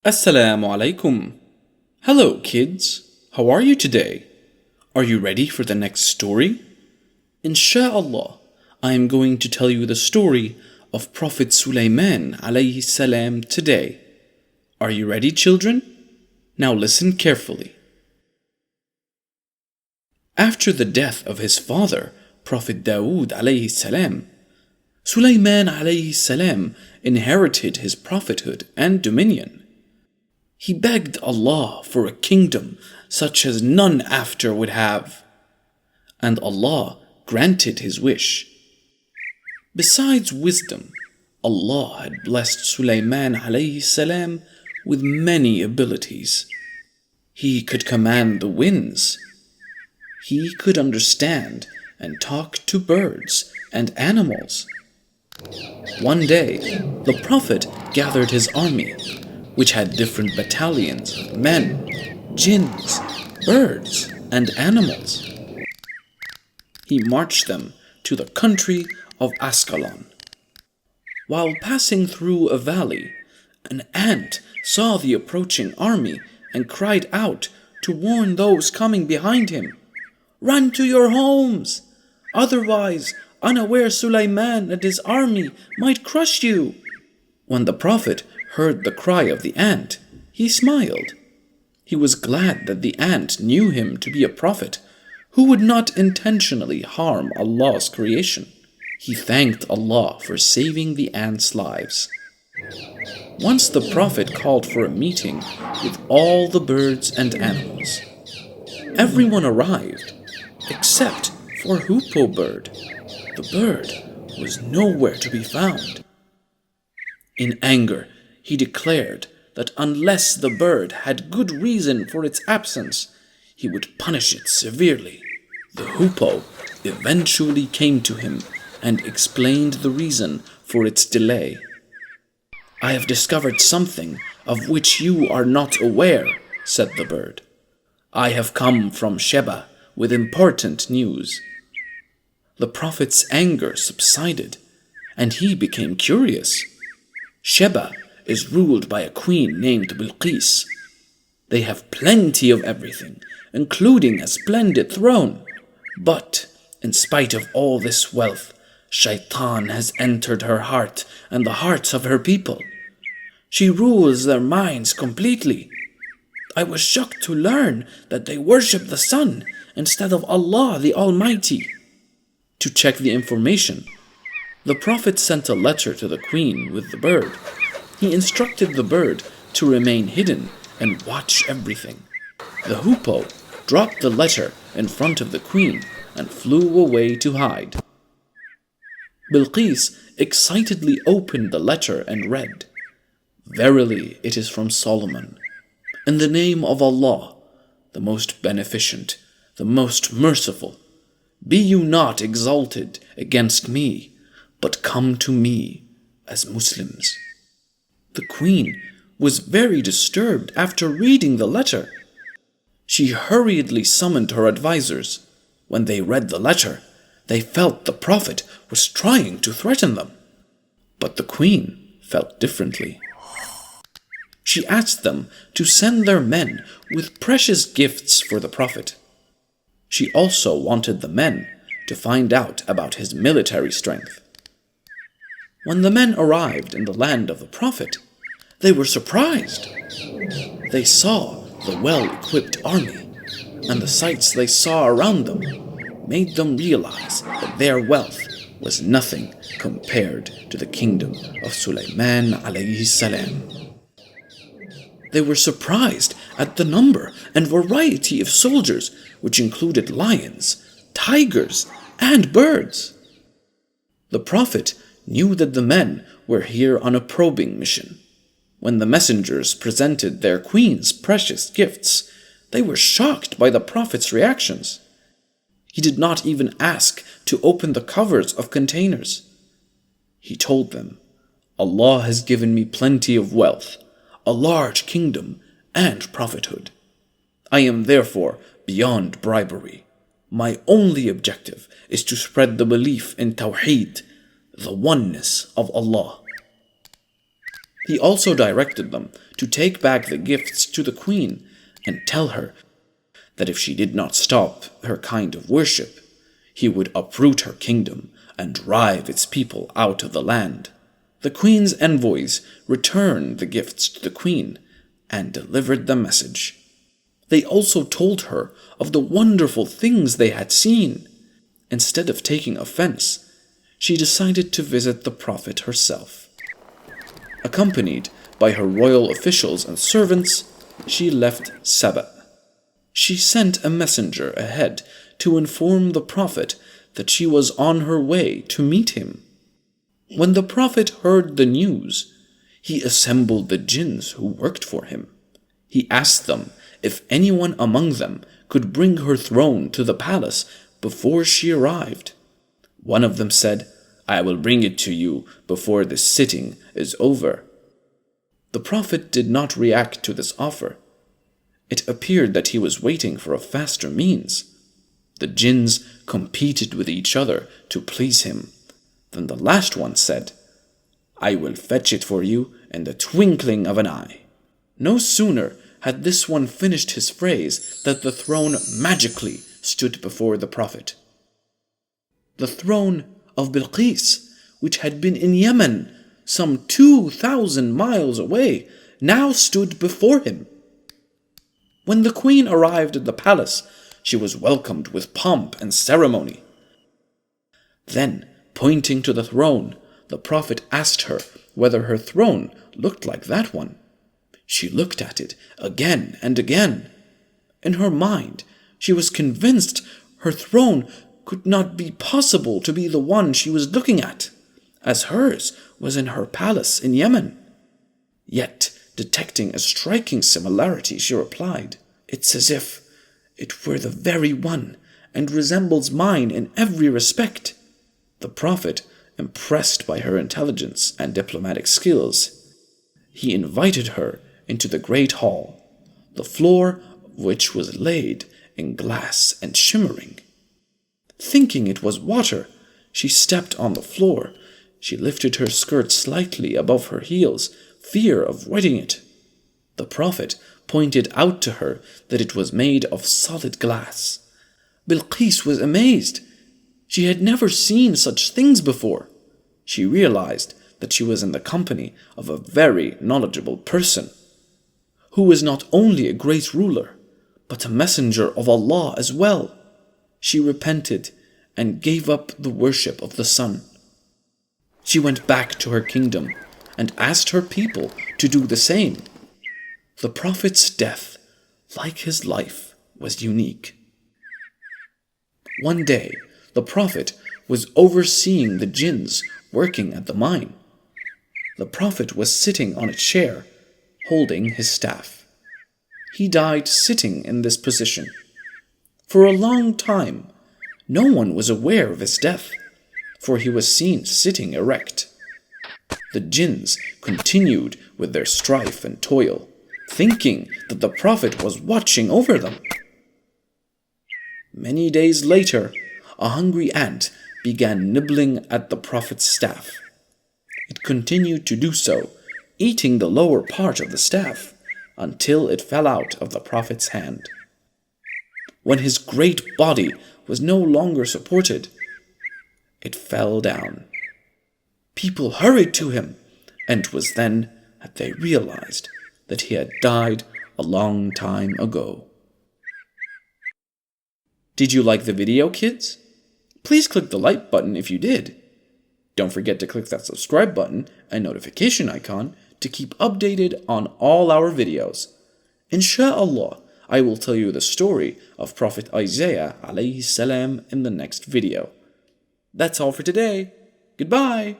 As-salamu Alaykum. Hello kids, how are you today? Are you ready for the next story? Insha'Allah, I am going to tell you the story of Prophet Sulaiman alayhi salam today. Are you ready, children? Now listen carefully. After the death of his father, Prophet Dawood alayhi salam, Sulaiman alayhi salam inherited his prophethood and dominion. He begged Allah for a kingdom such as none after would have, and Allah granted his wish. Besides wisdom, Allah had blessed Sulaiman alayhi salam with many abilities. He could command the winds. He could understand and talk to birds and animals. One day, the Prophet gathered his army, which had different battalions of men, jinns, birds, and animals. He marched them to the country of Ascalon. While passing through a valley, an ant saw the approaching army and cried out to warn those coming behind him, "Run to your homes! Otherwise, unaware Sulaiman and his army might crush you." When the Prophet heard the cry of the ant, he smiled. He was glad that the ant knew him to be a prophet who would not intentionally harm Allah's creation. He thanked Allah for saving the ants' lives. Once the Prophet called for a meeting with all the birds and animals. Everyone arrived, except for Hoopoe bird. The bird was nowhere to be found. In anger, he declared that unless the bird had good reason for its absence, he would punish it severely. The Hoopoe eventually came to him and explained the reason for its delay. "I have discovered something of which you are not aware," said the bird. "I have come from Sheba with important news." The Prophet's anger subsided, and he became curious. Sheba is ruled by a queen named Bilqis. They have plenty of everything, including a splendid throne. But, in spite of all this wealth, Shaitan has entered her heart and the hearts of her people. She rules their minds completely. I was shocked to learn that they worship the sun instead of Allah the Almighty. To check the information, the Prophet sent a letter to the queen with the bird. He instructed the bird to remain hidden and watch everything. The Hoopoe dropped the letter in front of the queen and flew away to hide. Bilqis excitedly opened the letter and read, "Verily it is from Solomon. In the name of Allah, the most beneficent, the most merciful, be you not exalted against me, but come to me as Muslims." The queen was very disturbed after reading the letter. She hurriedly summoned her advisors. When they read the letter, they felt the Prophet was trying to threaten them. But the queen felt differently. She asked them to send their men with precious gifts for the Prophet. She also wanted the men to find out about his military strength. When the men arrived in the land of the Prophet, they were surprised. They saw the well-equipped army, and the sights they saw around them made them realize that their wealth was nothing compared to the kingdom of Sulaiman alayhi salam. They were surprised at the number and variety of soldiers, which included lions, tigers, and birds. The Prophet knew that the men were here on a probing mission. When the messengers presented their queen's precious gifts, they were shocked by the Prophet's reactions. He did not even ask to open the covers of containers. He told them, "Allah has given me plenty of wealth, a large kingdom, and prophethood. I am therefore beyond bribery. My only objective is to spread the belief in Tawheed, the oneness of Allah." He also directed them to take back the gifts to the queen and tell her that if she did not stop her kind of worship, he would uproot her kingdom and drive its people out of the land. The queen's envoys returned the gifts to the queen and delivered the message. They also told her of the wonderful things they had seen. Instead of taking offense, she decided to visit the Prophet herself. Accompanied by her royal officials and servants, she left Saba. She sent a messenger ahead to inform the Prophet that she was on her way to meet him. When the Prophet heard the news, he assembled the jinns who worked for him. He asked them if anyone among them could bring her throne to the palace before she arrived. One of them said, "I will bring it to you before this sitting is over." The Prophet did not react to this offer. It appeared that he was waiting for a faster means. The jinns competed with each other to please him. Then the last one said, "I will fetch it for you in the twinkling of an eye." No sooner had this one finished his phrase that the throne magically stood before the Prophet. The throne of Bilqis, which had been in Yemen, some 2,000 miles away, now stood before him. When the queen arrived at the palace, she was welcomed with pomp and ceremony. Then, pointing to the throne, the Prophet asked her whether her throne looked like that one. She looked at it again and again. In her mind, she was convinced her throne could not be possible to be the one she was looking at, as hers was in her palace in Yemen. Yet, detecting a striking similarity, she replied, "It's as if it were the very one, and resembles mine in every respect." The Prophet, impressed by her intelligence and diplomatic skills, he invited her into the great hall, the floor of which was laid in glass and shimmering. Thinking it was water, she stepped on the floor. She lifted her skirt slightly above her heels, fear of wetting it. The Prophet pointed out to her that it was made of solid glass. Bilqis was amazed. She had never seen such things before. She realized that she was in the company of a very knowledgeable person, who was not only a great ruler, but a messenger of Allah as well. She repented and gave up the worship of the sun. She went back to her kingdom and asked her people to do the same. The Prophet's death, like his life, was unique. One day, the Prophet was overseeing the jinns working at the mine. The Prophet was sitting on a chair, holding his staff. He died sitting in this position. For a long time, no one was aware of his death, for he was seen sitting erect. The jinns continued with their strife and toil, thinking that the Prophet was watching over them. Many days later, a hungry ant began nibbling at the Prophet's staff. It continued to do so, eating the lower part of the staff, until it fell out of the Prophet's hand. When his great body was no longer supported, it fell down. People hurried to him, and it was then that they realized that he had died a long time ago. Did you like the video, kids? Please click the like button if you did. Don't forget to click that subscribe button and notification icon to keep updated on all our videos. Insha'Allah, I will tell you the story of Prophet Isaiah alayhi salam in the next video. That's all for today. Goodbye.